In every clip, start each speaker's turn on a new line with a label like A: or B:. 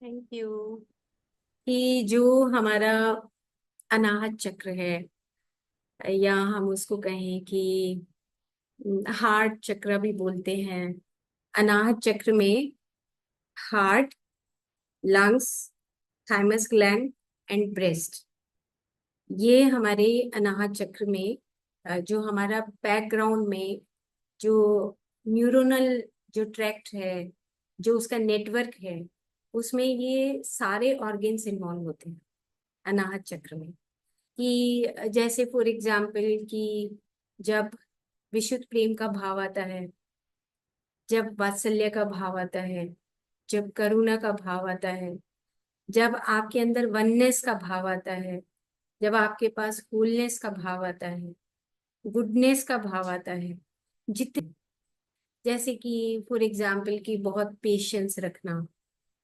A: Thank you. कि जो हमारा अनाहत चक्र है, या हम उसको कहें कि हार्ट चक्र भी बोलते हैं। अनाहत चक्र में heart, lungs, thymus gland and breast, ये हमारे अनाहत चक्र में जो हमारा बैकग्राउंड में जो न्यूरोनल जो ट्रैक्ट है, जो उसका नेटवर्क है, उसमें ये सारे ऑर्गन्स इन्वॉल्व होते हैं अनाहत चक्र में। कि जैसे फॉर एग्जाम्पल कि जब विशुद्ध प्रेम का भाव आता है, जब वात्सल्य का भाव आता है, जब करुणा का भाव आता है, जब आपके अंदर वननेस का भाव आता है, जब आपके पास होलनेस का भाव आता है, गुडनेस का भाव आता है, जितने, जैसे कि फॉर एग्जाम्पल कि बहुत पेशेंस रखना,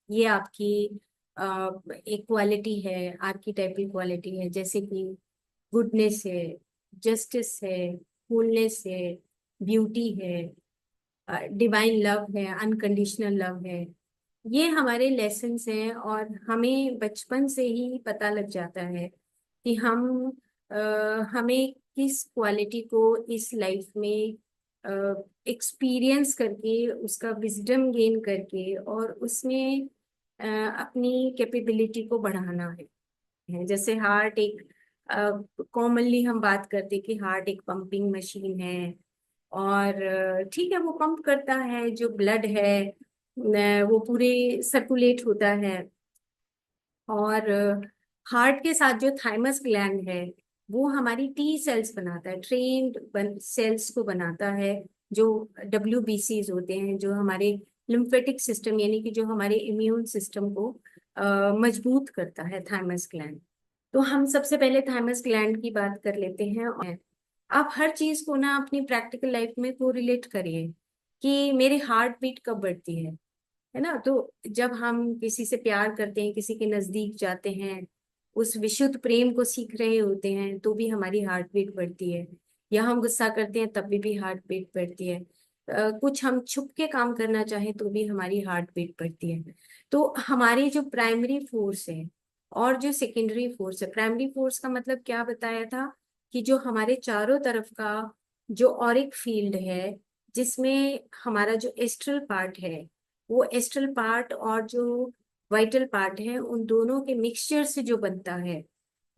A: ये आपकी एक क्वालिटी है, आर्कीटाइपल क्वालिटी है। जैसे कि गुडनेस है, जस्टिस है, फुलनेस है, ब्यूटी है, डिवाइन लव है, अनकंडीशनल लव है। ये हमारे लेसन्स हैं और हमें बचपन से ही पता लग जाता है कि हमें किस क्वालिटी को इस लाइफ में एक्सपीरियंस करके, उसका विजडम गेन करके और उसमें अपनी कैपेबिलिटी को बढ़ाना है। जैसे हार्ट एक, कॉमनली हम बात करते कि हार्ट एक पंपिंग मशीन है, और ठीक है, वो पंप करता है, जो ब्लड है वो पूरे सर्कुलेट होता है। और हार्ट के साथ जो थाइमस ग्लैंड है, वो हमारी टी सेल्स बनाता है, ट्रेन्ड सेल्स को बनाता है, जो WBCs होते हैं, जो हमारे लिम्फेटिक सिस्टम यानी कि जो हमारे इम्यून सिस्टम को मजबूत करता है, थाइमस ग्लैंड। तो हम सबसे पहले थाइमस ग्लैंड की बात कर लेते हैं। और आप हर चीज को ना अपनी प्रैक्टिकल लाइफ में कोरिलेट करिए कि मेरी हार्ट बीट कब बढ़ती है ना। तो जब हम किसी से प्यार करते हैं, किसी के नजदीक जाते हैं, उस विशुद्ध प्रेम को सीख रहे होते हैं, तो भी हमारी हार्ट बीट बढ़ती है। या हम गुस्सा करते हैं तब भी हार्ट बीट बढ़ती है। कुछ हम छुप के काम करना चाहें तो भी हमारी हार्ट बीट बढ़ती है। तो हमारी जो प्राइमरी फोर्स है और जो सेकेंडरी फोर्स है, प्राइमरी फोर्स का मतलब क्या बताया था कि जो हमारे चारों तरफ का जो ऑरिक फील्ड है, जिसमें हमारा जो एस्ट्रल पार्ट है, वो एस्ट्रल पार्ट और जो वाइटल पार्ट है, उन दोनों के मिक्सचर से जो बनता है,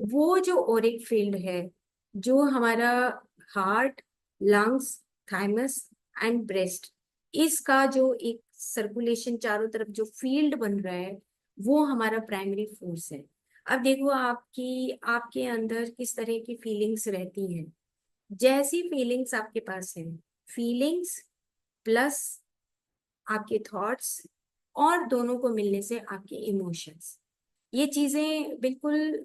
A: वो जो ओरिक फील्ड है, जो हमारा heart, lungs, thymus and breast, इसका जो एक सर्कुलेशन चारों तरफ जो फील्ड बन रहा है, वो हमारा प्राइमरी फोर्स है। अब देखो आपकी आपके अंदर किस तरह की फीलिंग्स रहती हैं। जैसी फीलिंग्स आपके पास है, फीलिंग्स प्लस आपके थॉट्स और दोनों को मिलने से आपके इमोशंस, ये चीजें बिल्कुल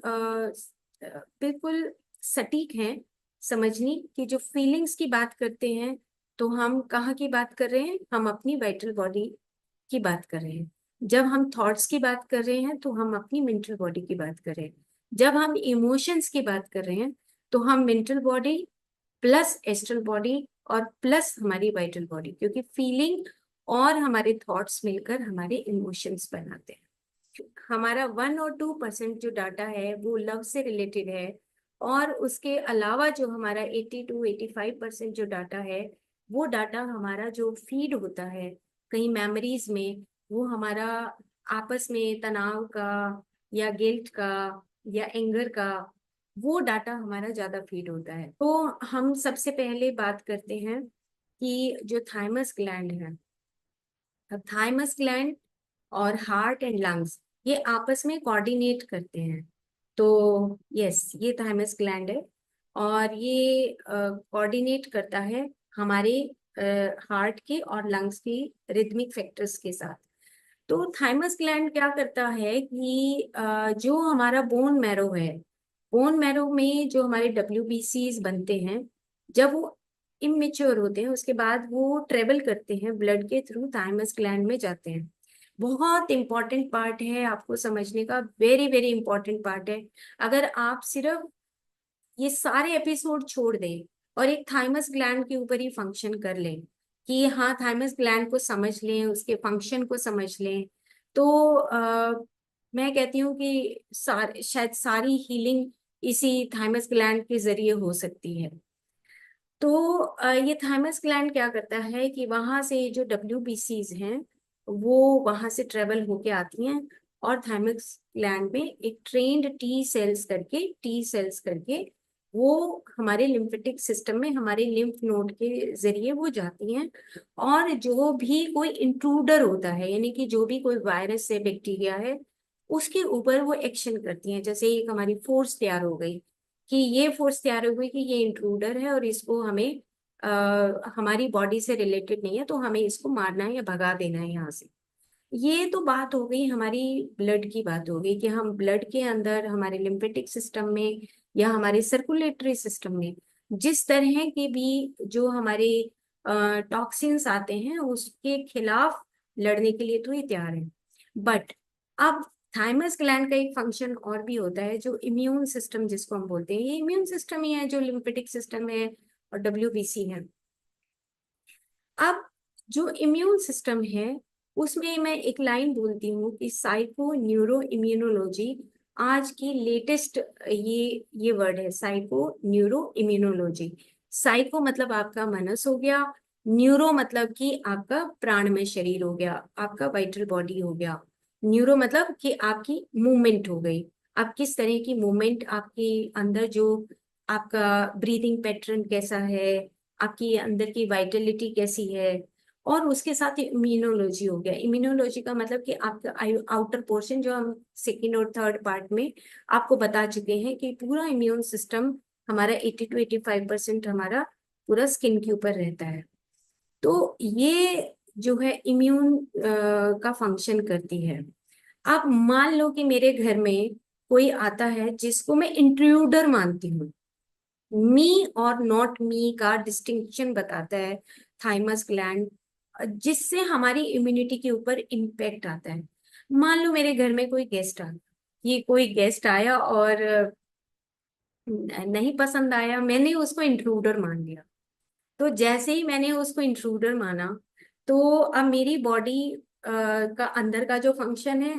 A: सटीक हैं समझनी। कि जो फीलिंग्स की बात करते हैं, तो हम कहाँ की बात कर रहे हैं? हम अपनी वाइटल बॉडी की बात कर रहे हैं। जब हम थॉट्स की बात कर रहे हैं तो हम अपनी मेंटल बॉडी की बात कर रहे हैं। जब हम इमोशंस की बात कर रहे हैं तो हम mental body plus astral body और प्लस हमारी वाइटल बॉडी, क्योंकि फीलिंग और हमारे थॉट्स मिलकर हमारे इमोशंस बनाते हैं। हमारा 1 और 2% जो डाटा है वो लव से रिलेटेड है, और उसके अलावा जो हमारा 80 to 85% जो डाटा है, वो डाटा हमारा जो फीड होता है कहीं मेमोरीज में, वो हमारा आपस में तनाव का या गिल्ट का या एंगर का, वो डाटा हमारा ज्यादा फीड होता है। तो हम सबसे पहले बात करते हैं कि जो थाइमस ग्लैंड है। अब थाइमस ग्लैंड और हार्ट एंड लंग्स, ये आपस में कोऑर्डिनेट करते हैं। तो यस, ये थाइमस ग्लैंड है, और ये कोऑर्डिनेट करता है हमारे हार्ट के और लंग्स के रिदमिक फैक्टर्स के साथ। तो थाइमस ग्लैंड क्या करता है कि जो हमारा बोन मैरो है, बोन मैरो में जो हमारे WBCs बनते हैं, जब वो इमेच्योर होते हैं उसके बाद वो ट्रेवल करते हैं ब्लड के थ्रू, थाइमस ग्लैंड में जाते हैं। बहुत इंपॉर्टेंट पार्ट है आपको समझने का, वेरी वेरी इंपॉर्टेंट पार्ट है। अगर आप सिर्फ ये सारे एपिसोड छोड़ दें और एक थाइमस ग्लैंड के ऊपर ही फंक्शन कर लें कि हाँ थाइमस ग्लैंड को समझ लें, उसके फंक्शन को समझ लें, तो मैं कहती हूँ कि शायद सारी हीलिंग इसी थाइमस ग्लैंड के जरिए हो सकती है। तो ये थाइमस ग्लैंड क्या करता है कि वहां से जो WBCs हैं वो वहां से ट्रेवल होके आती हैं, और थाइमस ग्लैंड में एक ट्रेन्ड टी सेल्स करके वो हमारे लिम्फेटिक सिस्टम में हमारे लिम्फ नोड के जरिए वो जाती हैं। और जो भी कोई इंट्रूडर होता है, यानी कि जो भी कोई वायरस है, बैक्टीरिया है, उसके ऊपर वो एक्शन करती हैं। जैसे एक हमारी फोर्स तैयार हो गई, कि ये फोर्स तैयार हो गई कि ये इंट्रूडर है और इसको हमें हमारी बॉडी से रिलेटेड नहीं है, तो हमें इसको मारना है या भगा देना है यहाँ से। ये तो बात हो गई, हमारी ब्लड की बात हो गई कि हम ब्लड के अंदर हमारे लिम्फेटिक सिस्टम में या हमारे सर्कुलेटरी सिस्टम में जिस तरह के भी जो हमारे टॉक्सिन्स आते हैं उसके खिलाफ लड़ने के लिए तो ये तैयार है। बट अब थाइमस ग्लैंड का एक फंक्शन और भी होता है, जो इम्यून सिस्टम जिसको हम बोलते हैं, ये इम्यून सिस्टम ही है जो लिम्फेटिक सिस्टम है और WBC है। अब जो इम्यून सिस्टम है उसमें मैं एक लाइन बोलती हूँ कि साइको न्यूरो इम्यूनोलॉजी आज की लेटेस्ट, ये वर्ड है, साइको न्यूरो इम्यूनोलॉजी। साइको मतलब आपका मनस हो गया, न्यूरो मतलब कि आपका प्राणमय शरीर हो गया, आपका वाइटल बॉडी हो गया। न्यूरो मतलब कि आपकी मूवमेंट हो गई, आप किस तरह की मूवमेंट, आपके अंदर जो आपका ब्रीदिंग पैटर्न कैसा है, आपकी अंदर की वाइटलिटी कैसी है। और उसके साथ ही इम्यूनोलॉजी हो गया। इम्यूनोलॉजी का मतलब कि आपका आउटर पोर्शन, जो हम सेकेंड और थर्ड पार्ट में आपको बता चुके हैं कि पूरा इम्यून सिस्टम हमारा 80 to 85% हमारा पूरा स्किन के ऊपर रहता है। तो ये जो है इम्यून का फंक्शन करती है। अब मान लो कि मेरे घर में कोई आता है जिसको मैं इंट्रूडर मानती हूँ, मी और नॉट मी का डिस्टिंक्शन बताता है थाइमस ग्लैंड, जिससे हमारी इम्यूनिटी के ऊपर इम्पेक्ट आता है। मान लो मेरे घर में कोई गेस्ट आ, ये कोई गेस्ट आया और नहीं पसंद आया, मैंने उसको इंट्रूडर मान लिया। तो जैसे ही मैंने उसको इंट्रूडर माना, तो अब मेरी बॉडी का अंदर का जो फंक्शन है,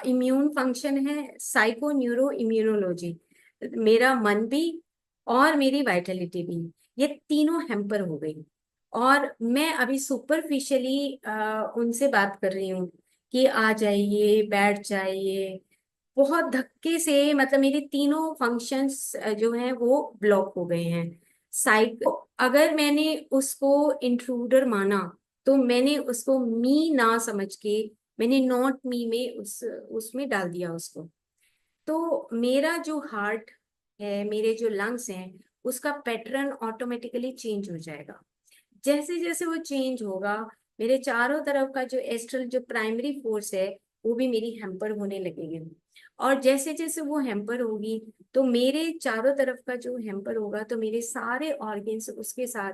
A: इम्यून फंक्शन है, साइको न्यूरो इम्यूनोलॉजी, मेरा मन भी और मेरी वाइटलिटी भी, ये तीनों हैम्पर हो गई। और मैं अभी सुपरफिशियली उनसे बात कर रही हूँ कि आ जाइए, बैठ जाइए, बहुत धक्के से, मतलब मेरे तीनों फंक्शंस जो हैं वो ब्लॉक हो गए हैं। साइक अगर मैंने उसको इंट्रूडर माना, तो मैंने उसको मी ना समझ के मैंने नॉट मी में उसमें डाल दिया उसको। तो मेरा जो हार्ट है, मेरे जो लंग्स हैं, उसका पैटर्न ऑटोमेटिकली चेंज हो जाएगा। जैसे जैसे वो चेंज होगा, मेरे चारों तरफ का जो एस्ट्रल जो प्राइमरी फोर्स है वो भी मेरी हैम्पर होने लगेगी। और जैसे जैसे वो हैम्पर होगी, तो मेरे चारों तरफ का जो हैम्पर होगा, तो मेरे सारे ऑर्गन्स उसके साथ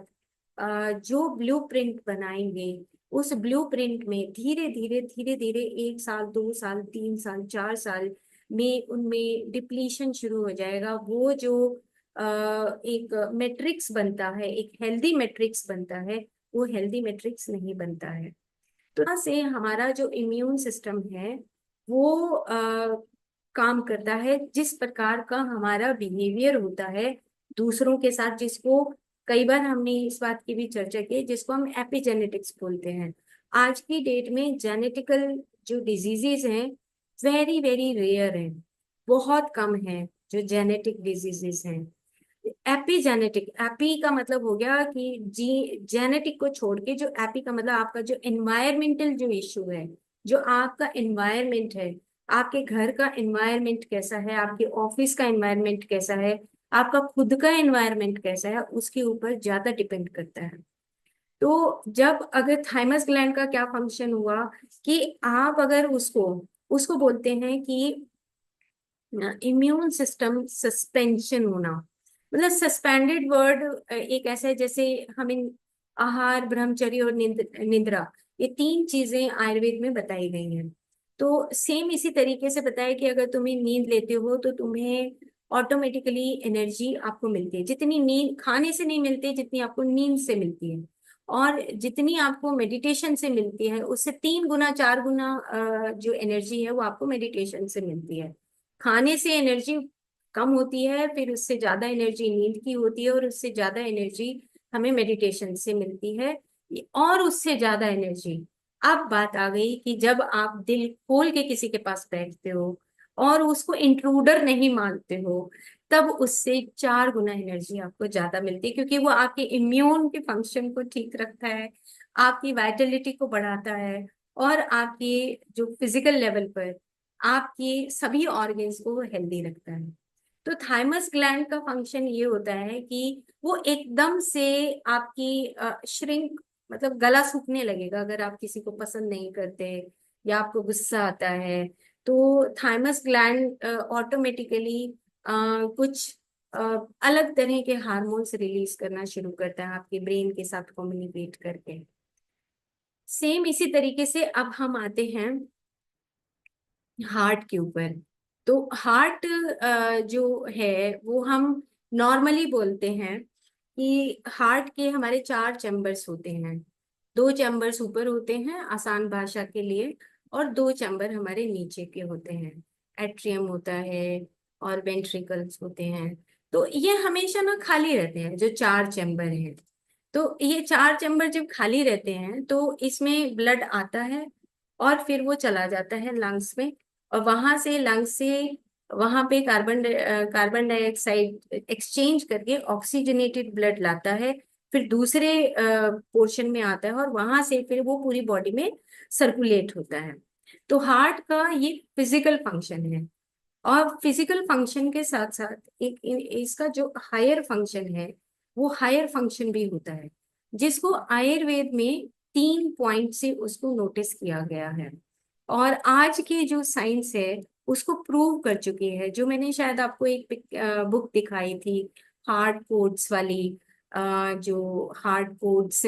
A: जो ब्लूप्रिंट बनाएंगे, उस ब्लूप्रिंट में धीरे धीरे धीरे धीरे 1 साल, 2 साल, 3 साल, 4 साल में उनमें डिप्लीशन शुरू हो जाएगा। वो जो एक मैट्रिक्स बनता है, एक हेल्दी मैट्रिक्स बनता है, वो हेल्दी मैट्रिक्स नहीं बनता है। तो यहाँ से हमारा जो इम्यून सिस्टम है वो काम करता है, जिस प्रकार का हमारा बिहेवियर होता है दूसरों के साथ, जिसको कई बार हमने इस बात की भी चर्चा की, जिसको हम एपिजेनेटिक्स बोलते हैं। आज की डेट में जेनेटिकल जो डिजीजेस हैं वेरी वेरी रेयर हैं, बहुत कम है जो जेनेटिक डिजीजेस हैं। एपिजेनेटिक, एपी का मतलब हो गया कि जी, जेनेटिक को छोड़ के जो एपी का मतलब आपका जो एनवायरमेंटल जो इश्यू है, जो आपका एनवायरमेंट है, आपके घर का एनवायरमेंट कैसा है, आपके ऑफिस का एनवायरमेंट कैसा है, आपका खुद का एनवायरमेंट कैसा है, उसके ऊपर ज्यादा डिपेंड करता है। तो जब अगर थाइमस ग्लैंड का क्या फंक्शन हुआ कि आप अगर उसको उसको बोलते हैं कि इम्यून सिस्टम सस्पेंशन होना, मतलब सस्पेंडेड वर्ड एक ऐसा है, जैसे हमें आहार, ब्रह्मचर्य और निद्रा, ये तीन चीजें आयुर्वेद में बताई गई हैं। तो सेम इसी तरीके से बताया कि अगर तुम्हें नींद लेते हो तो तुम्हें ऑटोमेटिकली एनर्जी आपको मिलती है, जितनी नींद खाने से नहीं मिलती जितनी आपको नींद से मिलती है। और जितनी आपको मेडिटेशन से मिलती है उससे 3 गुना 4 गुना जो एनर्जी है वो आपको मेडिटेशन से मिलती है। खाने से एनर्जी कम होती है, फिर उससे ज्यादा एनर्जी नींद की होती है, और उससे ज्यादा एनर्जी हमें मेडिटेशन से मिलती है, और उससे ज्यादा एनर्जी। अब बात आ गई कि जब आप दिल खोल के किसी के पास बैठते हो और उसको इंट्रूडर नहीं मानते हो, तब उससे 4 गुना एनर्जी आपको ज्यादा मिलती है, क्योंकि वो आपके इम्यून के फंक्शन को ठीक रखता है, आपकी वाइटलिटी को बढ़ाता है, और आपके जो फिजिकल लेवल पर आपके सभी ऑर्गन्स को हेल्दी रखता है। तो थाइमस ग्लैंड का फंक्शन ये होता है कि वो एकदम से आपकी श्रिंक, मतलब गला सूखने लगेगा अगर आप किसी को पसंद नहीं करते या आपको गुस्सा आता है। तो थाइमस ग्लैंड ऑटोमेटिकली कुछ अ, अलग तरह के हार्मोन्स रिलीज करना शुरू करता है आपके ब्रेन के साथ कम्युनिकेट करके। सेम इसी तरीके से अब हम आते हैं हार्ट के ऊपर। तो हार्ट जो है वो हम नॉर्मली बोलते हैं कि हार्ट के हमारे 4 चैम्बर्स होते हैं। 2 चैम्बर्स ऊपर होते हैं आसान भाषा के लिए, और 2 चैम्बर हमारे नीचे के होते हैं। एट्रियम होता है और वेंट्रिकल्स होते हैं। तो ये हमेशा ना खाली रहते हैं जो 4 चैम्बर हैं। तो ये 4 चैम्बर जब खाली रहते हैं तो इसमें ब्लड आता है और फिर वो चला जाता है लंग्स में, और वहां से लंग्स से वहां पे कार्बन डाइऑक्साइड एक्सचेंज करके ऑक्सीजनेटेड ब्लड लाता है, फिर दूसरे पोर्शन में आता है, और वहां से फिर वो पूरी बॉडी में सर्कुलेट होता है। तो हार्ट का ये फिजिकल फंक्शन है। और फिजिकल फंक्शन के साथ साथ इसका जो हायर फंक्शन है वो हायर फंक्शन भी होता है, जिसको आयुर्वेद में 3 पॉइंट से उसको नोटिस किया गया है। और आज की जो साइंस है उसको प्रूव कर चुकी है। जो मैंने शायद आपको एक बुक दिखाई थी, हार्ट कोड्स वाली, जो हार्ट कोड्स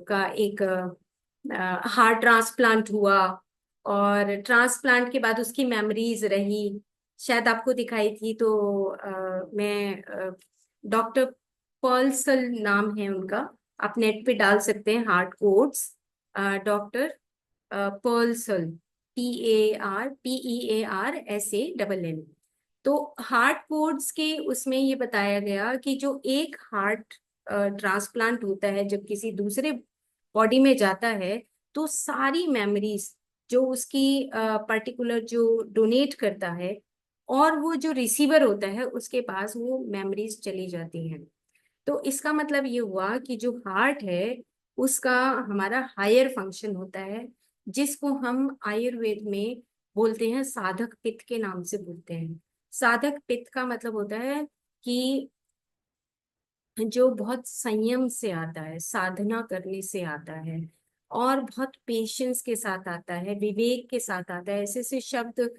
A: का एक हार्ट ट्रांसप्लांट हुआ, और ट्रांसप्लांट के बाद उसकी मेमोरीज रही, शायद आपको दिखाई थी। तो मैं डॉक्टर पर्लसल नाम है उनका, आप नेट पे डाल सकते हैं हार्ट कोड्स, डॉक्टर पर्लसल, PARPEARSALL। तो हार्ट कोड्स के उसमें ये बताया गया कि जो एक हार्ट ट्रांसप्लांट होता है जब किसी दूसरे बॉडी में जाता है, तो सारी मेमोरीज जो उसकी पर्टिकुलर जो डोनेट करता है और वो जो रिसीवर होता है उसके पास वो मेमोरीज चली जाती हैं। तो इसका मतलब ये हुआ कि जो हार्ट है उसका हमारा हायर फंक्शन होता है, जिसको हम आयुर्वेद में बोलते हैं साधक पित्त के नाम से बोलते हैं। साधक पित्त का मतलब होता है कि जो बहुत संयम से आता है, साधना करने से आता है, और बहुत पेशेंस के साथ आता है, विवेक के साथ आता है। ऐसे ऐसे शब्द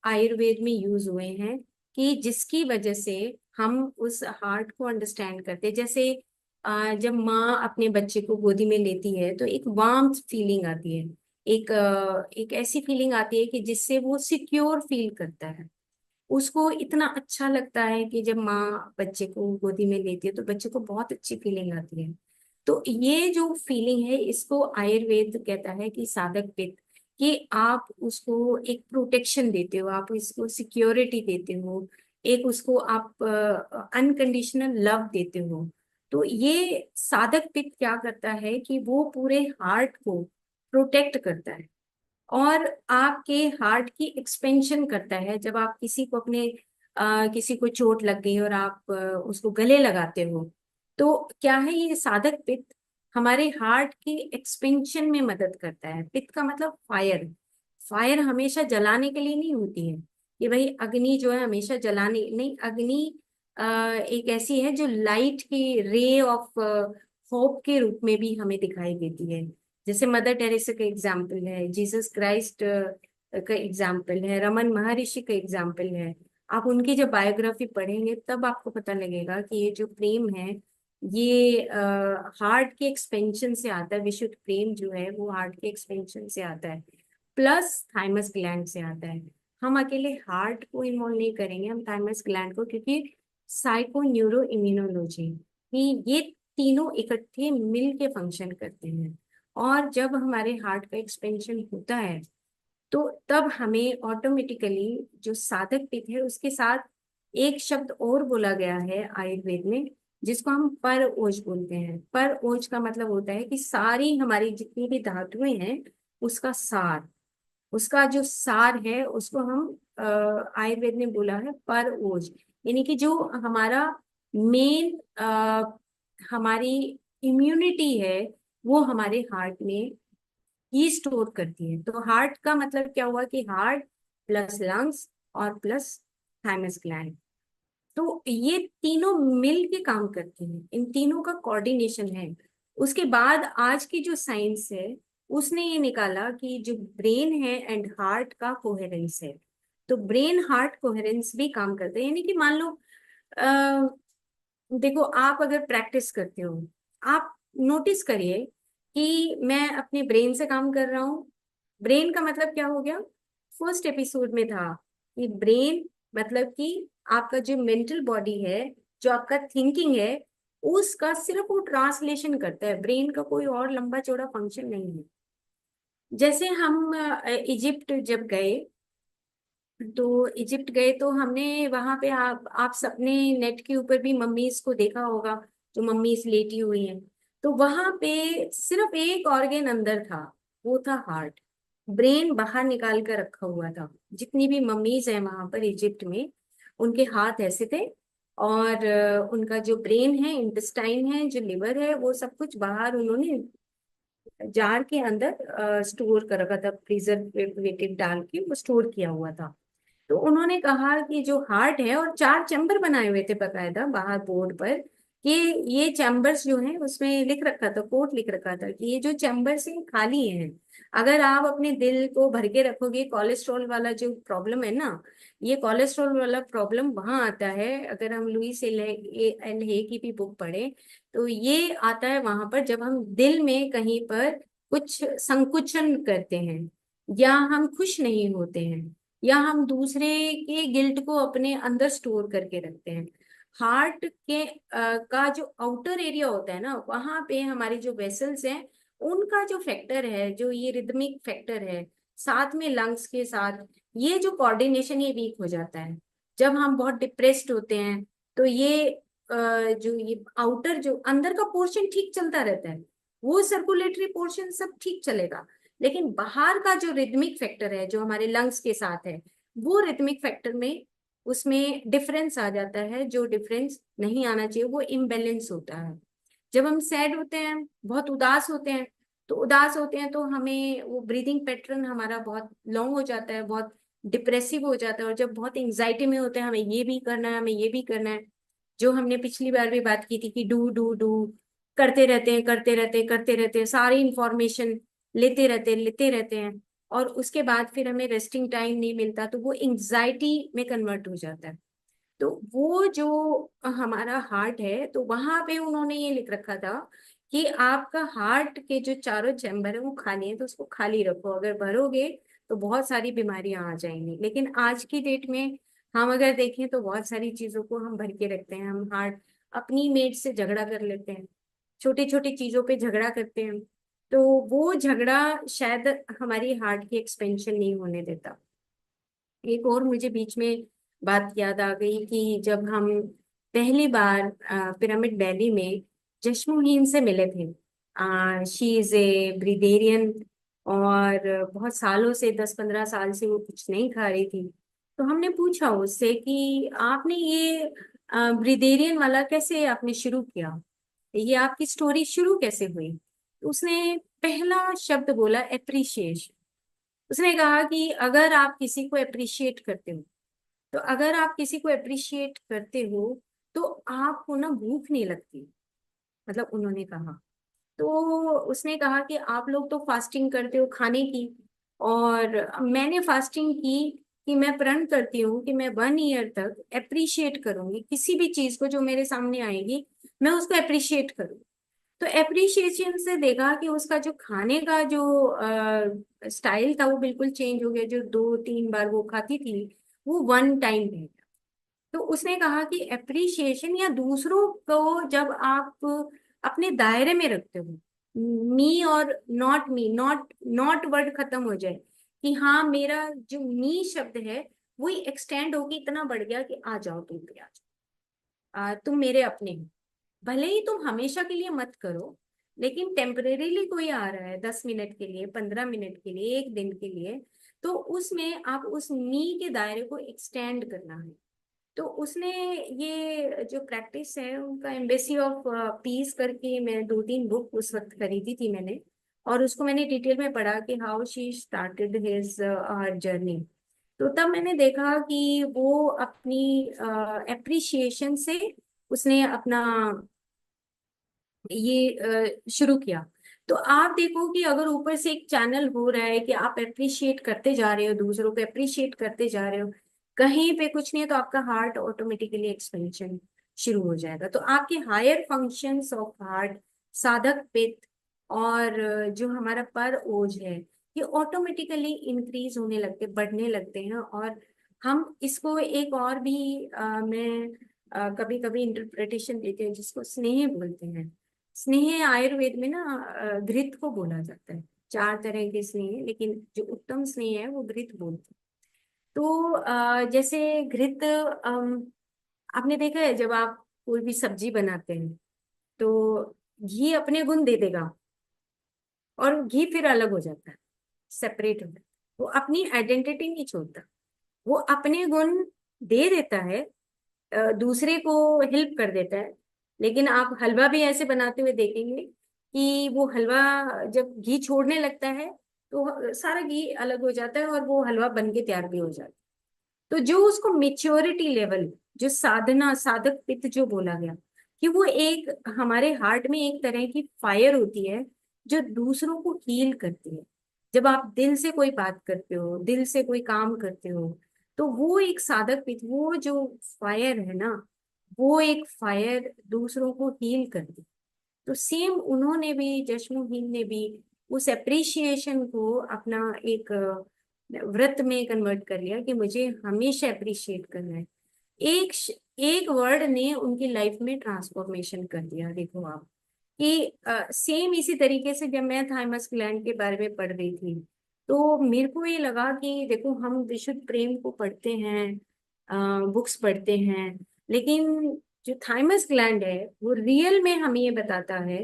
A: आयुर्वेद में यूज हुए हैं कि जिसकी वजह से हम उस हार्ट को अंडरस्टैंड करते हैं। जैसे जब माँ अपने बच्चे को गोदी में लेती है तो एक वार्म फीलिंग आती है, एक ऐसी फीलिंग आती है कि जिससे वो सिक्योर फील करता है। उसको इतना अच्छा लगता है कि जब माँ बच्चे को गोदी में लेती है तो बच्चे को बहुत अच्छी फीलिंग आती है। तो ये जो फीलिंग है इसको आयुर्वेद कहता है कि साधक पित्त, कि आप उसको एक प्रोटेक्शन देते हो, आप इसको सिक्योरिटी देते हो, एक उसको आप अनकंडीशनल लव देते हो। तो ये साधक पित्त क्या करता है कि वो पूरे हार्ट को प्रोटेक्ट करता है, और आपके हार्ट की एक्सपेंशन करता है। जब आप किसी को अपने किसी को चोट लग गई और आप उसको गले लगाते हो, तो क्या है, ये साधक पित्त हमारे हार्ट की एक्सपेंशन में मदद करता है। पित्त का मतलब फायर। फायर हमेशा जलाने के लिए नहीं होती है कि भाई अग्नि जो है हमेशा जलाने नहीं। अग्नि एक ऐसी है जो लाइट की रे ऑफ होप के रूप में भी हमें दिखाई देती है। जैसे मदर टेरेसा का एग्जाम्पल है, जीसस क्राइस्ट का एग्जाम्पल है, रमन महर्षि का एग्जाम्पल है। आप उनकी जब बायोग्राफी पढ़ेंगे तब आपको पता लगेगा कि ये जो प्रेम है ये हार्ट के एक्सपेंशन से आता है। विशुद्ध प्रेम जो है वो हार्ट के एक्सपेंशन से आता है, प्लस थाइमस ग्लैंड से आता है। हम अकेले हार्ट को इन्वॉल्व नहीं करेंगे, हम थाइमस ग्लैंड को, क्योंकि साइको न्यूरो इम्यूनोलॉजी, कि ये तीनों इकट्ठे मिल के फंक्शन करते हैं। और जब हमारे हार्ट का एक्सपेंशन होता है तो तब हमें ऑटोमेटिकली जो साधक पित्त है उसके साथ एक शब्द और बोला गया है आयुर्वेद में, जिसको हम पर ओज बोलते हैं। पर ओज का मतलब होता है कि सारी हमारी जितनी भी धातुएं हैं उसका सार, उसका जो सार है उसको हम आयुर्वेद ने बोला है पर ओज। यानी कि जो हमारा मेन हमारी इम्यूनिटी है वो हमारे हार्ट में ही स्टोर करती है। तो हार्ट का मतलब क्या हुआ कि हार्ट प्लस लंग्स और प्लस थाइमस ग्लैंड, तो ये तीनों मिल के काम करते हैं, इन तीनों का कोऑर्डिनेशन है। उसके बाद आज की जो साइंस है उसने ये निकाला कि जो ब्रेन है एंड हार्ट का कोहेरेंस है। तो ब्रेन हार्ट कोहेरेंस भी काम करते हैं। यानी कि मान लो देखो, आप अगर प्रैक्टिस करते हो, आप नोटिस करिए कि मैं अपने ब्रेन से काम कर रहा हूँ। ब्रेन का मतलब क्या हो गया, फर्स्ट एपिसोड में था कि ब्रेन मतलब कि आपका जो मेंटल बॉडी है, जो आपका थिंकिंग है, उसका सिर्फ वो ट्रांसलेशन करता है। ब्रेन का कोई और लंबा चौड़ा फंक्शन नहीं है। जैसे हम इजिप्ट जब गए, तो इजिप्ट गए तो हमने वहां पे आप सबने नेट के ऊपर भी मम्मीज को देखा होगा, जो मम्मीज लेटी हुई हैं। तो वहां पे सिर्फ एक ऑर्गेन अंदर था, वो था हार्ट। ब्रेन बाहर निकाल कर रखा हुआ था। जितनी भी मम्मीज हैं वहां पर इजिप्ट में, उनके हाथ ऐसे थे, और उनका जो ब्रेन है, इंटेस्टाइन है, जो लिवर है, वो सब कुछ बाहर उन्होंने जार के अंदर स्टोर कर रखा था, प्रिजर्वेटिव डाल के वो स्टोर किया हुआ था। तो उन्होंने कहा कि जो हार्ट है, और चार चैम्बर बनाए हुए थे बकायदा बाहर बोर्ड पर, कि ये चैम्बर्स जो हैं उसमें लिख रखा था, कोट लिख रखा था कि ये जो चैम्बर्स हैं खाली हैं। अगर आप अपने दिल को भर के रखोगे, कोलेस्ट्रॉल वाला जो प्रॉब्लम है ना, ये कोलेस्ट्रॉल वाला प्रॉब्लम वहां आता है। अगर हम लुईस एल हे की भी बुक पढ़े तो ये आता है वहां पर, जब हम दिल में कहीं पर कुछ संकुचन करते हैं, या हम खुश नहीं होते हैं, या हम दूसरे के गिल्ट को अपने अंदर स्टोर करके रखते हैं। हार्ट के का जो आउटर एरिया होता है ना, वहां पे हमारी जो वेसल्स हैं, उनका जो फैक्टर है, जो ये रिदमिक फैक्टर है, साथ में लंग्स के साथ, ये जो कोऑर्डिनेशन ये वीक हो जाता है। जब हम बहुत डिप्रेस्ड होते हैं तो ये जो ये आउटर जो अंदर का पोर्शन ठीक चलता रहता है, वो सर्कुलेटरी पोर्शन सब ठीक चलेगा, लेकिन बाहर का जो रिदमिक फैक्टर है जो हमारे लंग्स के साथ है, वो रिदमिक फैक्टर में उसमें डिफरेंस आ जाता है। जो डिफरेंस नहीं आना चाहिए, वो इम्बेलेंस होता है। जब हम सैड होते हैं, बहुत उदास होते हैं, तो उदास होते हैं तो हमें वो ब्रीदिंग पैटर्न हमारा बहुत लॉन्ग हो जाता है, बहुत डिप्रेसिव हो जाता है। और जब बहुत एंजाइटी में होते हैं, हमें ये भी करना है, हमें ये भी करना है, जो हमने पिछली बार भी बात की थी कि डू डू डू करते रहते हैं, करते रहते हैं, करते रहते हैं, सारी इंफॉर्मेशन लेते रहते हैं, और उसके बाद फिर हमें रेस्टिंग टाइम नहीं मिलता, तो वो एंजाइटी में कन्वर्ट हो जाता है। तो वो जो हमारा हार्ट है, तो वहां पे उन्होंने ये लिख रखा था कि आपका हार्ट के जो चारों चैम्बर है वो खाली है, तो उसको खाली रखो। अगर भरोगे तो बहुत सारी बीमारियां आ जाएंगी। लेकिन आज की डेट में हम अगर देखें तो बहुत सारी चीजों को हम भर के रखते हैं। हम हार्ट अपनी मेट से झगड़ा कर लेते हैं, छोटी छोटी चीजों पे झगड़ा करते हैं, तो वो झगड़ा शायद हमारी हार्ट की एक्सपेंशन नहीं होने देता। एक और मुझे बीच में बात याद आ गई कि जब हम पहली बार पिरामिड वैली में जश्मुहीन से मिले थे, शी इज ए ब्रिदेरियन, और बहुत सालों से, 10-15 साल से वो कुछ नहीं खा रही थी। तो हमने पूछा उससे कि आपने ये ब्रिदेरियन वाला कैसे आपने शुरू किया, ये आपकी स्टोरी शुरू कैसे हुई। तो उसने पहला शब्द बोला, एप्रिशिएशन। उसने कहा कि अगर आप किसी को अप्रिशिएट करते हो, तो अगर आप किसी को अप्रिशिएट करते हो तो आपको ना भूख नहीं लगती, मतलब उन्होंने कहा। तो उसने कहा कि आप लोग तो फास्टिंग करते हो खाने की, और मैंने फास्टिंग की कि मैं प्रण करती हूँ कि मैं 1 ईयर तक अप्रिशिएट करूंगी किसी भी चीज को जो मेरे सामने आएगी, मैं उसको अप्रिशिएट करूँ। तो एप्रिशिएशन से देखा कि उसका जो खाने का जो स्टाइल था वो बिल्कुल चेंज हो गया। जो 2-3 बार वो खाती थी, वो 1 टाइम है। तो उसने कहा कि एप्रिशिएशन, या दूसरों को जब आप अपने दायरे में रखते हो। मी और not me, not not word खत्म हो जाए कि हाँ मेरा जो मी शब्द है वही एक्सटेंड होके इतना बढ़ गया कि आ जाओ तुम भी आ जाओ, तुम मेरे अपने हो। भले ही तुम हमेशा के लिए मत करो, लेकिन टेम्परेरीली कोई आ रहा है 10 मिनट के लिए, 15 मिनट के लिए, एक दिन के लिए, तो उसमें आप उस मी के दायरे को एक्सटेंड करना है। तो उसने ये जो प्रैक्टिस है उनका एम्बेसी ऑफ पीस करके, मैं 2-3 बुक उस वक्त खरीदी थी मैंने, और उसको मैंने डिटेल में पढ़ा कि how she started his her journey. तो तब मैंने देखा कि वो अपनी एप्रिसिएशन से उसने अपना ये शुरू किया। तो आप देखो कि अगर ऊपर से एक चैनल हो रहा है कि आप अप्रिशिएट करते जा रहे हो, दूसरों को अप्रिशिएट करते जा रहे हो, कहीं पे कुछ नहीं है तो आपका हार्ट ऑटोमेटिकली एक्सपेंशन शुरू हो जाएगा। तो आपके हायर फंक्शंस ऑफ हार्ट, साधक पित्त और जो हमारा पर ओज है, ये ऑटोमेटिकली इंक्रीज होने लगते, बढ़ने लगते हैं। और हम इसको एक और भी मैं कभी कभी इंटरप्रिटेशन देते हैं जिसको स्नेह बोलते हैं। स्नेह आयुर्वेद में ना घृत को बोला जाता है। 4 तरह के स्नेह हैं, लेकिन जो उत्तम स्नेह है वो घृत बोलते हैं। तो जैसे घृत, आपने देखा है जब आप कोई भी सब्जी बनाते हैं तो घी अपने गुण दे देगा, और घी फिर अलग हो जाता है, सेपरेट हो जाता है। वो अपनी आइडेंटिटी नहीं छोड़ता, वो अपने गुण दे देता है, दूसरे को हेल्प कर देता है। लेकिन आप हलवा भी ऐसे बनाते हुए देखेंगे कि वो हलवा जब घी छोड़ने लगता है तो सारा घी अलग हो जाता है और वो हलवा बन के तैयार भी हो जाता है। तो जो उसको मेच्योरिटी लेवल, जो साधना साधक पित्त जो बोला गया, कि वो एक हमारे हार्ट में एक तरह की फायर होती है जो दूसरों को हील करती है। जब आप दिल से कोई बात करते हो, दिल से कोई काम करते हो, तो वो एक साधक पित्त, वो जो फायर है ना, वो एक फायर दूसरों को हील करती है। तो सेम उन्होंने भी, जश्नोहीन ने भी उस एप्रिशिएशन को अपना एक व्रत में कन्वर्ट कर लिया कि मुझे हमेशा अप्रिशिएट करना है। एक एक वर्ड ने उनकी लाइफ में ट्रांसफॉर्मेशन कर दिया। देखो आप कि सेम इसी तरीके से जब मैं थाइमस ग्लैंड के बारे में पढ़ रही थी तो मेरे को ये लगा कि देखो हम विशुद्ध प्रेम को पढ़ते हैं, बुक्स पढ़ते हैं, लेकिन जो थाइमस ग्लैंड है वो रियल में हमें ये बताता है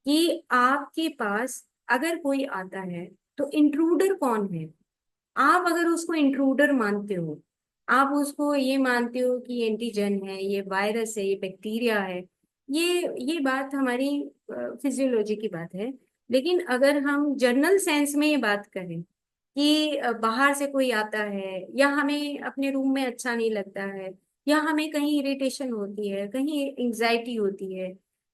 A: कि आपके पास अगर कोई आता है तो इंट्रूडर कौन है। आप अगर उसको इंट्रूडर मानते हो, आप उसको ये मानते हो कि एंटीजन है, ये वायरस है, ये बैक्टीरिया है, ये बात हमारी फिजियोलॉजी की बात है। लेकिन अगर हम जर्नल सेंस में ये बात करें कि बाहर से कोई आता है, या हमें अपने रूम में अच्छा नहीं लगता है, या हमें कहीं इरिटेशन होती है, कहीं एंजाइटी होती है,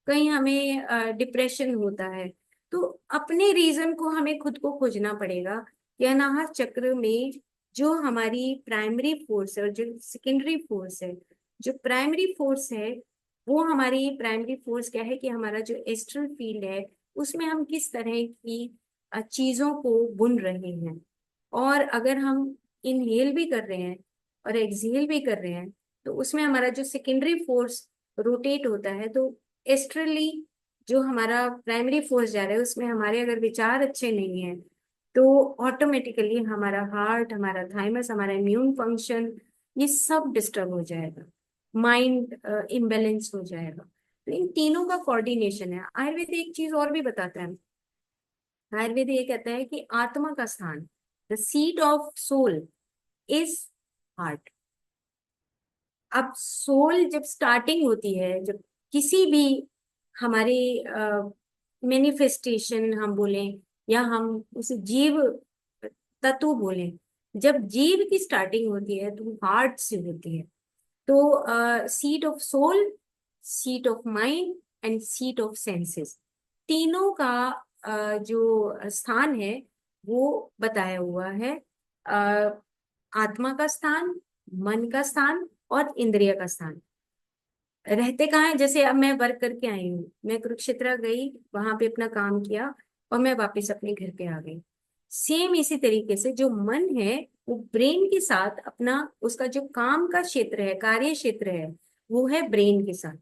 A: कहीं हमें डिप्रेशन होता है, तो अपने रीजन को हमें खुद को खोजना पड़ेगा। या अनाहत चक्र में जो हमारी प्राइमरी फोर्स है और जो सेकेंडरी फोर्स है, जो प्राइमरी फोर्स है, वो हमारी प्राइमरी फोर्स क्या है कि हमारा जो एस्ट्रल फील्ड है उसमें हम किस तरह की चीजों को बुन रहे हैं। और अगर हम इनहेल भी कर रहे हैं और एक्सहेल भी कर रहे हैं तो उसमें हमारा जो सेकेंडरी फोर्स रोटेट होता है, तो एस्ट्रली जो हमारा प्राइमरी फोर्स जा रहा है उसमें हमारे अगर विचार अच्छे नहीं है तो ऑटोमेटिकली हमारा हार्ट, हमारा थाइमस, हमारा इम्यून फंक्शन, ये सब डिस्टर्ब हो जाएगा, माइंड इम्बेलेंस हो जाएगा। तो इन तीनों का कोऑर्डिनेशन है। आयुर्वेद एक चीज और भी बताता है। आयुर्वेद ये कहता है कि आत्मा का स्थान, the seat of soul is heart. अब सोल जब स्टार्टिंग होती है, जब किसी भी हमारे मैनिफेस्टेशन हम बोलें या हम उसे जीव तत्व बोलें, जब जीव की स्टार्टिंग होती है तो हार्ट से होती है। तो seat of soul, seat of mind and seat of senses, तीनों का जो स्थान है वो बताया हुआ है। अ, आत्मा का स्थान, मन का स्थान और इंद्रिय का स्थान। रहते कहाँ है, जैसे अब मैं वर्क करके आई हूँ, मैं कुरुक्षेत्र गई, वहां पे अपना काम किया और मैं वापस अपने घर पे आ गई। सेम इसी तरीके से जो मन है वो ब्रेन के साथ अपना, उसका जो काम का क्षेत्र है, कार्य क्षेत्र है, वो है ब्रेन के साथ।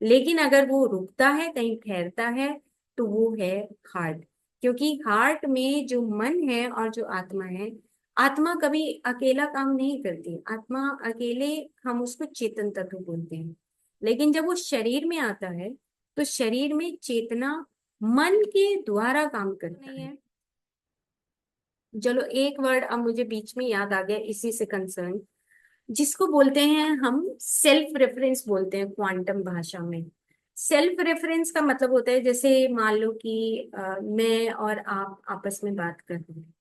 A: लेकिन अगर वो रुकता है, कहीं ठहरता है, तो वो है हार्ट। क्योंकि हार्ट में जो मन है और जो आत्मा है, आत्मा कभी अकेला काम नहीं करती। आत्मा अकेले, हम उसको चेतन तत्व बोलते हैं। लेकिन जब वो शरीर में आता है, तो शरीर में चेतना मन के द्वारा काम करता
B: नहीं
A: है।
B: है।
A: चलो एक वर्ड अब मुझे बीच में याद आ गया इसी से कंसर्न, जिसको बोलते हैं हम सेल्फ रेफरेंस बोलते हैं क्वांटम भाषा में। सेल्फ रेफरेंस का मतलब होता है, जैसे मान लो कि मैं और आप आपस में बात कर रहे हैं,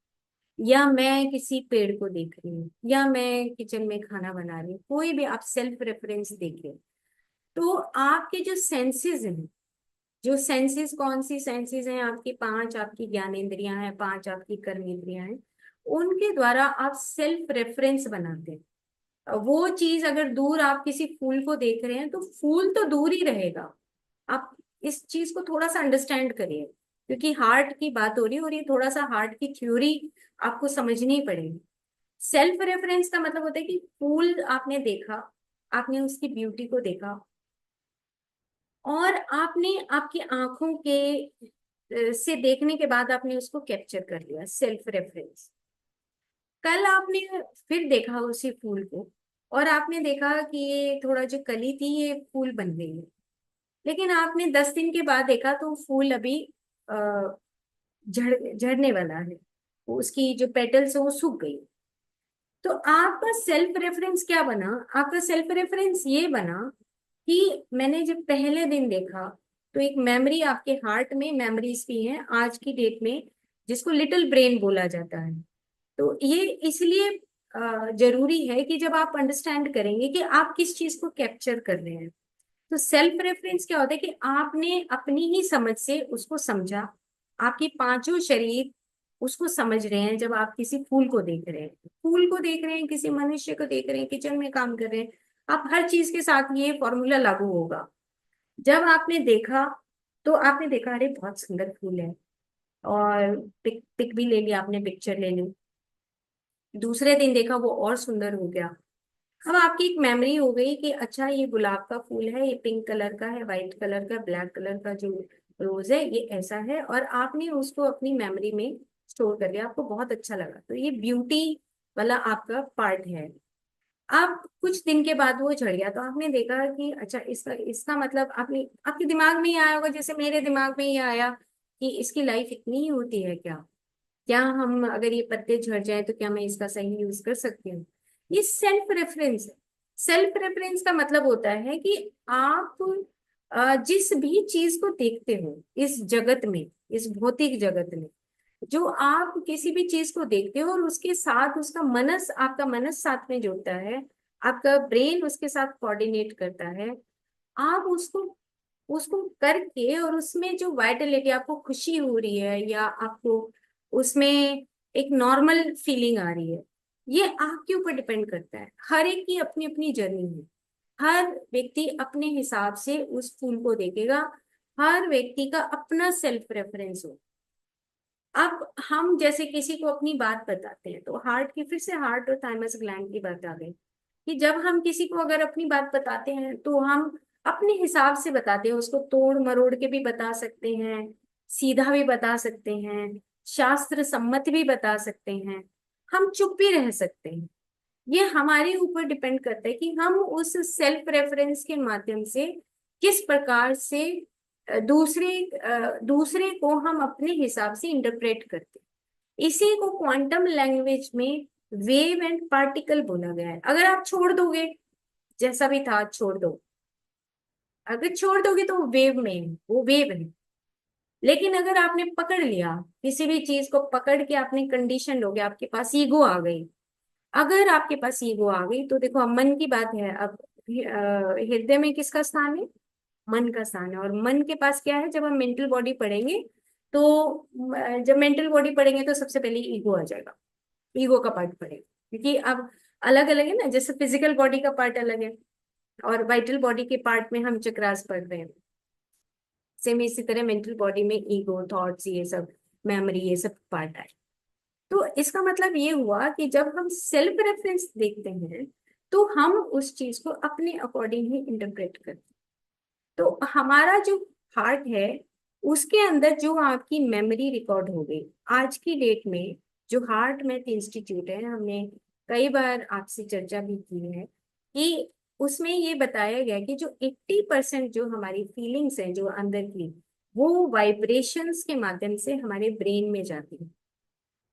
A: या मैं किसी पेड़ को देख रही हूँ, या मैं किचन में खाना बना रही हूँ, कोई भी आप सेल्फ रेफरेंस देखिए। तो आपके जो सेंसेस हैं, जो सेंसेस, कौन सी सेंसेस हैं आपकी? पांच आपकी ज्ञानेंद्रियां हैं, पांच आपकी कर्मेंद्रियां हैं। उनके द्वारा आप सेल्फ रेफरेंस बनाते हैं। वो चीज अगर दूर, आप किसी फूल को देख रहे हैं, तो फूल तो दूर ही रहेगा। आप इस चीज को थोड़ा सा अंडरस्टैंड करिए, क्योंकि हार्ट की बात हो रही है, और ये थोड़ा सा हार्ट की थ्योरी आपको समझनी पड़ेगी। सेल्फ रेफरेंस का मतलब होता है कि फूल आपने देखा, आपने उसकी ब्यूटी को देखा, और आपने आपकी आंखों के से देखने के बाद आपने उसको कैप्चर कर लिया, सेल्फ रेफरेंस। कल आपने फिर देखा उसी फूल को, और आपने देखा कि ये थोड़ा जो कली थी ये फूल बन गई है। लेकिन आपने 10 दिन के बाद देखा तो फूल अभी अ, झड़ने वाला है, वो उसकी जो पेटल्स है वो सूख गई। तो आपका सेल्फ रेफरेंस क्या बना? आपका सेल्फ रेफरेंस ये बना कि मैंने जब पहले दिन देखा, तो एक मेमोरी आपके हार्ट में, मेमोरीज भी हैं आज की डेट में, जिसको लिटिल ब्रेन बोला जाता है। तो ये इसलिए जरूरी है कि जब आप अंडरस्टैंड करेंगे कि आप किस चीज को कैप्चर कर रहे हैं। तो सेल्फ रेफरेंस क्या होता है कि आपने अपनी ही समझ से उसको समझा। आपके पांचों शरीर उसको समझ रहे हैं। जब आप किसी फूल को देख रहे हैं, फूल को देख रहे हैं, किसी मनुष्य को देख रहे हैं, किचन में काम कर रहे हैं, आप हर चीज के साथ ये फॉर्मूला लागू होगा। जब आपने देखा, तो आपने देखा अरे बहुत सुंदर फूल है, और पिक पिक भी ले लिया आपने, पिक्चर ले ली। दूसरे दिन देखा वो और सुंदर हो गया। अब आपकी एक मेमोरी हो गई कि अच्छा ये गुलाब का फूल है, ये पिंक कलर का है, व्हाइट कलर का, ब्लैक कलर का जो रोज है ये ऐसा है, और आपने उसको अपनी मेमोरी में स्टोर कर लिया, आपको बहुत अच्छा लगा। तो ये ब्यूटी वाला आपका पार्ट है। अब कुछ दिन के बाद वो झड़ गया, तो आपने देखा कि अच्छा इसका इसका मतलब, आपने आपके दिमाग में ही आया होगा, जैसे मेरे दिमाग में ही आया कि इसकी लाइफ इतनी ही होती है क्या? क्या हम, अगर ये पत्ते झड़ जाए तो क्या मैं इसका सही यूज कर सकती हूँ? ये सेल्फ रेफरेंस है। सेल्फ रेफरेंस का मतलब होता है कि आप जिस भी चीज को देखते हो इस जगत में, इस भौतिक जगत में, जो आप किसी भी चीज को देखते हो और उसके साथ उसका मनस, आपका मनस साथ में जुड़ता है, आपका ब्रेन उसके साथ कोऑर्डिनेट करता है, आप उसको उसको करके, और उसमें जो वाइटलिटी, आपको खुशी हो रही है, या आपको उसमें एक नॉर्मल फीलिंग आ रही है, ये आपके ऊपर डिपेंड करता है। हर एक की अपनी अपनी जर्नी है। हर व्यक्ति अपने हिसाब से उस फूल को देखेगा। हर व्यक्ति का अपना सेल्फ रेफरेंस हो। अब हम जैसे किसी को अपनी बात बताते हैं, तो हार्ट की, फिर से हार्ट और थाइमस ग्लैंड की बात आ गई, कि जब हम किसी को अगर अपनी बात बताते हैं, तो हम अपने हिसाब से बताते हैं। उसको तोड़ मरोड़ के भी बता सकते हैं, सीधा भी बता सकते हैं, शास्त्र सम्मत भी बता सकते हैं, हम चुप भी रह सकते हैं। ये हमारे ऊपर डिपेंड करता है कि हम उस सेल्फ रेफरेंस के माध्यम से किस प्रकार से दूसरे को हम अपने हिसाब से इंटरप्रेट करते हैं। इसी को क्वांटम लैंग्वेज में वेव एंड पार्टिकल बोला गया है। अगर आप छोड़ दोगे, जैसा भी था छोड़ दो, अगर छोड़ दोगे तो वो वेव में है, वो वेव है। लेकिन अगर आपने पकड़ लिया, किसी भी चीज को पकड़ के आपने कंडीशन हो गया, आपके पास ईगो आ गई। अगर आपके पास ईगो आ गई, तो देखो अब मन की बात है। अब हृदय में किसका स्थान है? मन का स्थान है। और मन के पास क्या है? जब हम मेंटल बॉडी पढ़ेंगे, तो जब मेंटल बॉडी पढ़ेंगे तो सबसे पहले ईगो आ जाएगा। ईगो का पार्ट पढ़ेगा, क्योंकि अब अलग अलग है ना, जैसे फिजिकल बॉडी का पार्ट अलग है, और वाइटल बॉडी के पार्ट में हम चक्रास पढ़ रहे हैं। सेम इसी तरह मेंटल बॉडी में ईगो, थॉट्स, ये सब, मेमोरी, ये सब पार्ट है। तो इसका मतलब ये हुआ कि जब हम सेल्फ रेफरेंस देखते हैं, तो हम उस चीज को अपने अकॉर्डिंग ही इंटरप्रेट करते हैं। तो हमारा जो हार्ट है उसके अंदर जो आपकी मेमोरी रिकॉर्ड हो गई आज की डेट में, जो हार्ट मैथ इंस्टीट्यूट है, हमने कई बार आपसे चर्चा भी की है कि उसमें ये बताया गया कि जो 80% जो हमारी फीलिंग्स हैं जो अंदर की, वो वाइब्रेशंस के माध्यम से हमारे ब्रेन में जाती है।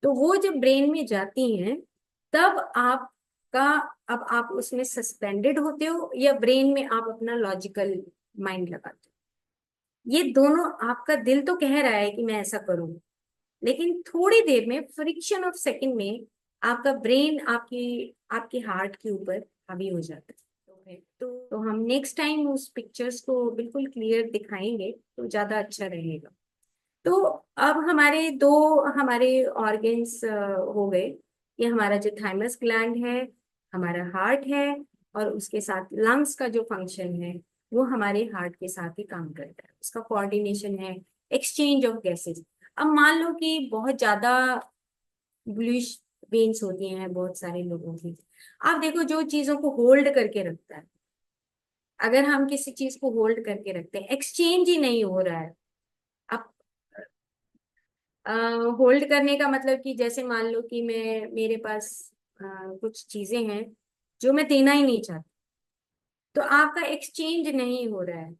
A: तो वो जब ब्रेन में जाती हैं तब आपका, अब आप उसमें सस्पेंडेड होते हो या ब्रेन में आप अपना लॉजिकल माइंड लगाते हो, ये दोनों, आपका दिल तो कह रहा है कि मैं ऐसा करूं, लेकिन थोड़ी देर में, फ्रिक्शन ऑफ सेकंड में, आपका ब्रेन आपकी आपके हार्ट के ऊपर हावी हो जाता है। तो हम नेक्स्ट टाइम उस पिक्चर्स को बिल्कुल क्लियर दिखाएंगे तो ज्यादा अच्छा रहेगा। तो अब हमारे दो, हमारे ऑर्गन्स हो गए। ये हमारा जो थाइमस ग्लैंड है, हमारा हार्ट है, और उसके साथ लंग्स का जो फंक्शन है वो हमारे हार्ट के साथ ही काम करता है। उसका कोऑर्डिनेशन है एक्सचेंज ऑफ गैसेस। अब मान लो कि बहुत ज्यादा ब्लूइश वेन्स होती हैं बहुत सारे लोगों की। आप देखो जो चीजों को होल्ड करके रखता है, अगर हम किसी चीज को होल्ड करके रखते हैं, एक्सचेंज ही नहीं हो रहा है। अब होल्ड करने का मतलब कि जैसे मान लो कि मेरे पास कुछ चीजें हैं जो मैं देना ही नहीं चाहती, तो आपका एक्सचेंज नहीं हो रहा है।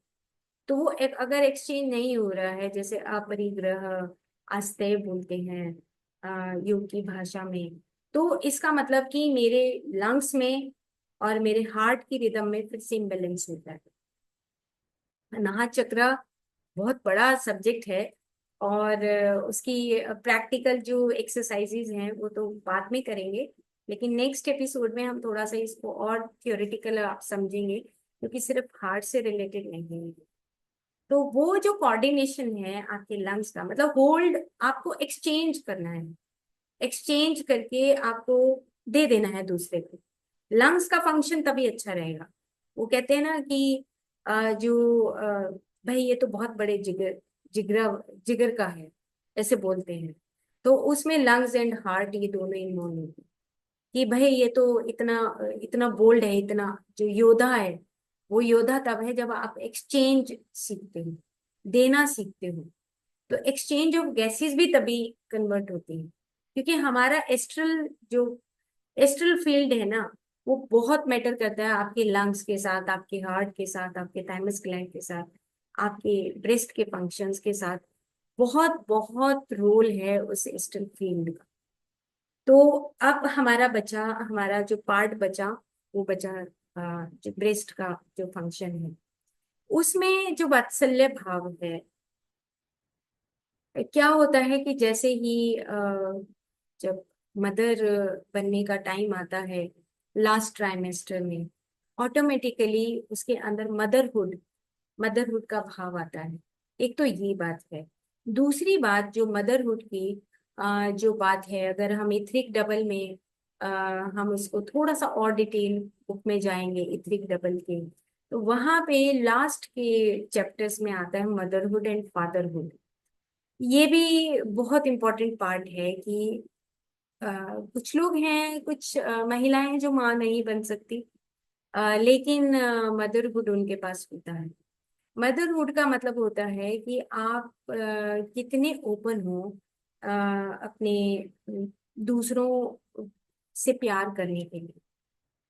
A: तो वो अगर एक्सचेंज नहीं हो रहा है, जैसे अपरिग्रह अस्थेय बोलते हैं योग की भाषा में, तो इसका मतलब कि मेरे लंग्स में और मेरे हार्ट की रिदम में फिर से इम्बेलेंस होता है। अनाहत चक्र बहुत बड़ा सब्जेक्ट है, और उसकी प्रैक्टिकल जो एक्सरसाइजेज हैं वो तो बाद में करेंगे, लेकिन नेक्स्ट एपिसोड में हम थोड़ा सा इसको और थियोरेटिकल आप समझेंगे, क्योंकि सिर्फ हार्ट से रिलेटेड नहीं है। तो वो जो कोऑर्डिनेशन है आपके लंग्स का, मतलब होल्ड, आपको एक्सचेंज करना है, एक्सचेंज करके आपको दे देना है दूसरे को। लंग्स का फंक्शन तभी अच्छा रहेगा। वो कहते हैं ना कि भाई ये तो बहुत बड़े जिगर, जिगरा जिगर का है, ऐसे बोलते हैं। तो उसमें लंग्स एंड हार्ट ये दोनों इन्वॉल्व होते हैं कि भाई ये तो इतना इतना बोल्ड है, इतना जो योद्धा है, वो योद्धा तब है जब आप एक्सचेंज सीखते हो, देना सीखते हो। तो एक्सचेंज ऑफ गैसेस भी तभी कन्वर्ट होती है, क्योंकि हमारा एस्ट्रल जो एस्ट्रल फील्ड है ना, वो बहुत मैटर करता है आपके लंग्स के साथ, आपके हार्ट के साथ, आपके थाइमस ग्लैंड के साथ, आपके ब्रेस्ट के फंक्शंस के साथ। बहुत बहुत रोल है उस एस्ट्रल फील्ड का। तो अब हमारा बचा, हमारा जो पार्ट बचा, वो बचा जो ब्रेस्ट का जो फंक्शन है, उसमें जो वात्सल्य भाव है। क्या होता है कि जैसे ही जब मदर बनने का टाइम आता है, लास्ट ट्राइमेस्टर में, ऑटोमेटिकली उसके अंदर मदरहुड, मदरहुड का भाव आता है। एक तो ये बात है। दूसरी बात जो मदरहुड की जो बात है, अगर हम इथरिक डबल में अ, हम उसको थोड़ा सा और डिटेल बुक में जाएंगे इथरिक डबल के, तो वहां पे लास्ट के चैप्टर्स में आता है मदरहुड एंड फादरहुड। ये भी बहुत इंपॉर्टेंट पार्ट है कि अ, कुछ लोग हैं, कुछ महिलाएं जो माँ नहीं बन सकती, लेकिन मदरहुड उनके पास होता है। मदरहुड का मतलब होता है कि आप कितने ओपन हो अपने दूसरों से प्यार करने के लिए।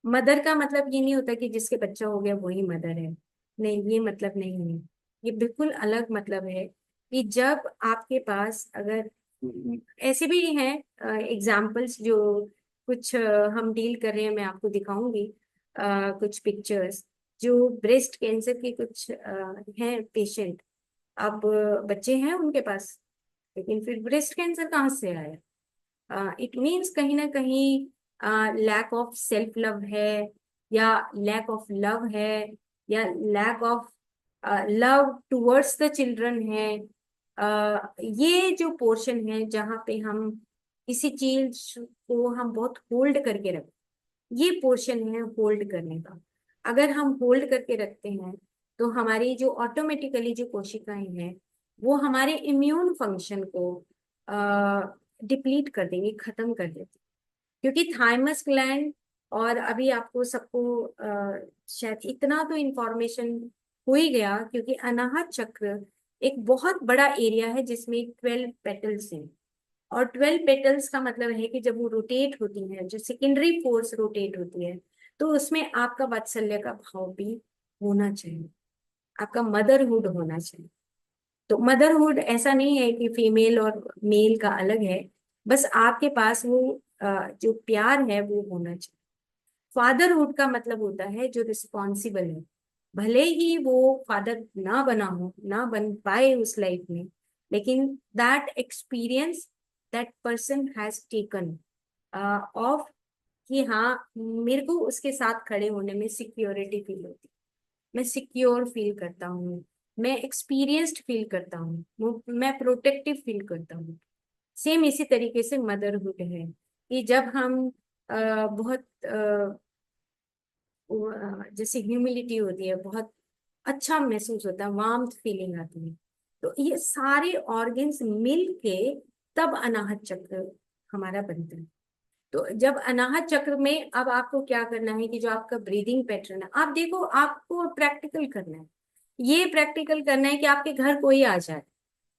A: मदर का मतलब ये नहीं होता कि जिसके बच्चा हो गया वही मदर है, नहीं, ये मतलब नहीं है। ये बिल्कुल अलग मतलब है कि जब आपके पास, अगर ऐसे भी हैं एग्जाम्पल्स जो कुछ हम डील कर रहे हैं, मैं आपको दिखाऊंगी कुछ पिक्चर्स, जो ब्रेस्ट कैंसर के कुछ हैं पेशेंट। अब बच्चे हैं उनके पास, लेकिन फिर ब्रेस्ट कैंसर कहाँ से आया? इट मीन्स कहीं ना कहीं लैक ऑफ सेल्फ लव है, या लैक ऑफ लव है, या lack of love towards the children है। ये जो पोर्शन है जहाँ पे हम किसी चीज को हम बहुत होल्ड करके रखते, ये पोर्शन है होल्ड करने का। अगर हम होल्ड करके रखते हैं तो हमारी जो ऑटोमेटिकली जो कोशिकाएं हैं, वो हमारे इम्यून फंक्शन को डिप्लीट कर देंगी, खत्म कर देती। क्योंकि थाइमस ग्लैंड, और अभी आपको सबको शायद इतना तो इंफॉर्मेशन हो ही गया, क्योंकि अनाहत चक्र एक बहुत बड़ा एरिया है जिसमें 12 पेटल्स हैं। और 12 पेटल्स का मतलब है कि जब वो रोटेट होती है, जो सेकेंडरी फोर्स रोटेट होती है, तो उसमें आपका वात्सल्य का भाव भी होना चाहिए, आपका मदरहुड होना चाहिए। तो मदरहुड ऐसा नहीं है कि फीमेल और मेल का अलग है, बस आपके पास वो जो प्यार है वो होना चाहिए। फादरहुड का मतलब होता है जो रिस्पॉन्सिबल है, भले ही वो फादर ना बना हो, ना बन पाए उस लाइफ में, लेकिन that experience that person has taken of, कि हाँ, मेरे को उसके साथ खड़े होने में सिक्योरिटी फील होती है, मैं सिक्योर फील करता हूँ, मैं एक्सपीरियंस्ड फील करता हूँ, मैं प्रोटेक्टिव फील करता हूँ। सेम इसी तरीके से मदरहुड है कि जब हम बहुत जैसे ह्यूमिलिटी होती है, बहुत अच्छा महसूस होता है, वार्म फीलिंग आती है, तो ये सारे ऑर्गन्स मिल के तब अनाहत चक्र हमारा बनता है। तो जब अनाहत चक्र में अब आपको क्या करना है कि जो आपका ब्रीदिंग पैटर्न है, आप देखो, आपको प्रैक्टिकल करना है। ये प्रैक्टिकल करना है कि आपके घर कोई आ जाए,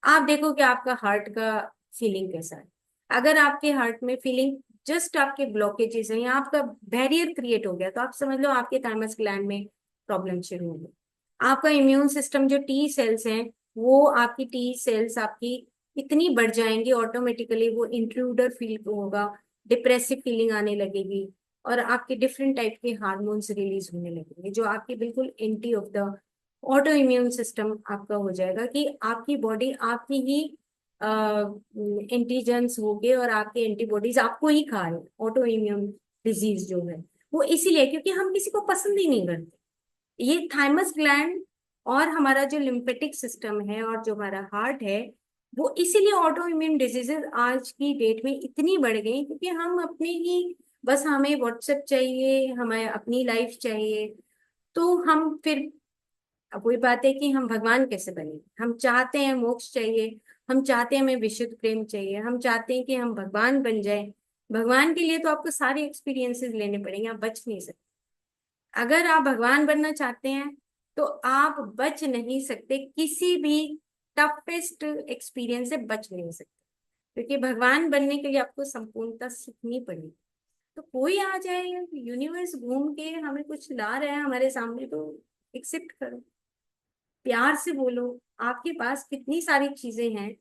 A: आप देखो कि आपका हार्ट का फीलिंग कैसा है। अगर आपके हार्ट में फीलिंग, जस्ट आपके ब्लॉकेजेस हैं या आपका बैरियर क्रिएट हो गया, तो आप समझ लो आपके थाइमस ग्लैंड में प्रॉब्लम शुरू हो गई। आपका इम्यून सिस्टम, जो टी सेल्स हैं, वो आपकी टी सेल्स आपकी इतनी बढ़ जाएंगी, ऑटोमेटिकली वो इंट्रूडर फील होगा, डिप्रेसिव फीलिंग आने लगेगी, और आपके डिफरेंट टाइप के हार्मोन्स रिलीज होने लगेंगे जो आपकी बिल्कुल anti of the auto immune system आपका हो जाएगा, कि आपकी बॉडी आपकी ही एंटीजेंस होगे और आपके एंटीबॉडीज आपको ही खा रहे। ऑटो इम्यून डिजीज जो है वो इसीलिए क्योंकि हम किसी को पसंद ही नहीं करते। ये थाइमस ग्लैंड और हमारा जो लिम्फेटिक सिस्टम है और जो हमारा हार्ट है, वो इसीलिए ऑटो इम्यून डिजीजेस आज की डेट में इतनी बढ़ गई, क्योंकि हम अपने ही, बस हमें व्हाट्सएप चाहिए, हमें अपनी लाइफ चाहिए। तो हम फिर, अब वही बात है कि हम भगवान कैसे बने, हम चाहते हैं मोक्ष चाहिए, हम चाहते हैं हमें विशुद्ध प्रेम चाहिए, हम चाहते हैं कि हम भगवान बन जाए। भगवान के लिए तो आपको सारे एक्सपीरियंसेस लेने पड़ेंगे, आप बच नहीं सकते। अगर आप भगवान बनना चाहते हैं तो आप बच नहीं सकते, किसी भी टफेस्ट एक्सपीरियंस से बच नहीं सकते, क्योंकि भगवान बनने के लिए आपको संपूर्णता सीखनी पड़ेगी। तो कोई आ जाए, यूनिवर्स घूम के हमें कुछ ला रहा है हमारे सामने, तो एक्सेप्ट करो, प्यार से बोलो। आपके पास कितनी सारी चीजें हैं,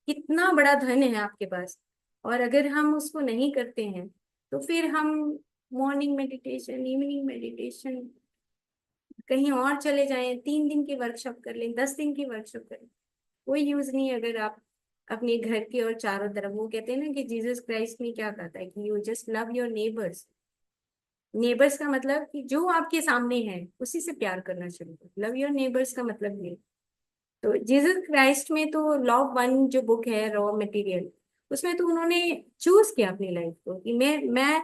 A: कितना बड़ा धन है आपके पास, और अगर हम उसको नहीं करते हैं तो फिर हम मॉर्निंग मेडिटेशन, इवनिंग मेडिटेशन, कहीं और चले जाएं, 3 दिन की वर्कशॉप कर लें, 10 दिन की वर्कशॉप कर लें, कोई यूज नहीं। अगर आप अपने घर के और चारों तरफ, वो कहते हैं ना कि जीसस क्राइस्ट ने क्या कहता है कि you just love your neighbours. Neighbours का मतलब कि जो आपके सामने है उसी से प्यार करना शुरू करो, लव योर नेबर्स का मतलब ये। तो जीसस क्राइस्ट में तो लॉ वन जो बुक है, रॉ मटेरियल, उसमें तो उन्होंने चूज किया अपनी लाइफ को कि मैं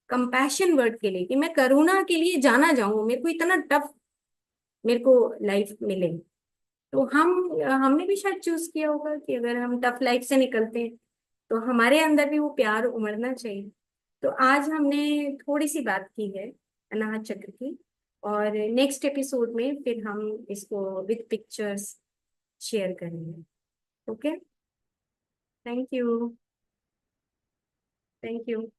A: कंपैशन वर्ड के लिए, कि मैं करुणा के लिए जाना जाऊं, मेरे को इतना टफ मेरे को लाइफ मिले। तो हमने भी शायद चूज किया होगा कि अगर हम टफ लाइफ से निकलते हैं तो हमारे अंदर भी वो प्यार उमड़ना चाहिए। तो आज हमने थोड़ी सी बात की है अनाहत चक्र की, और नेक्स्ट एपिसोड में फिर हम इसको विद पिक्चर्स शेयर करेंगे। Okay. Thank you. Thank you.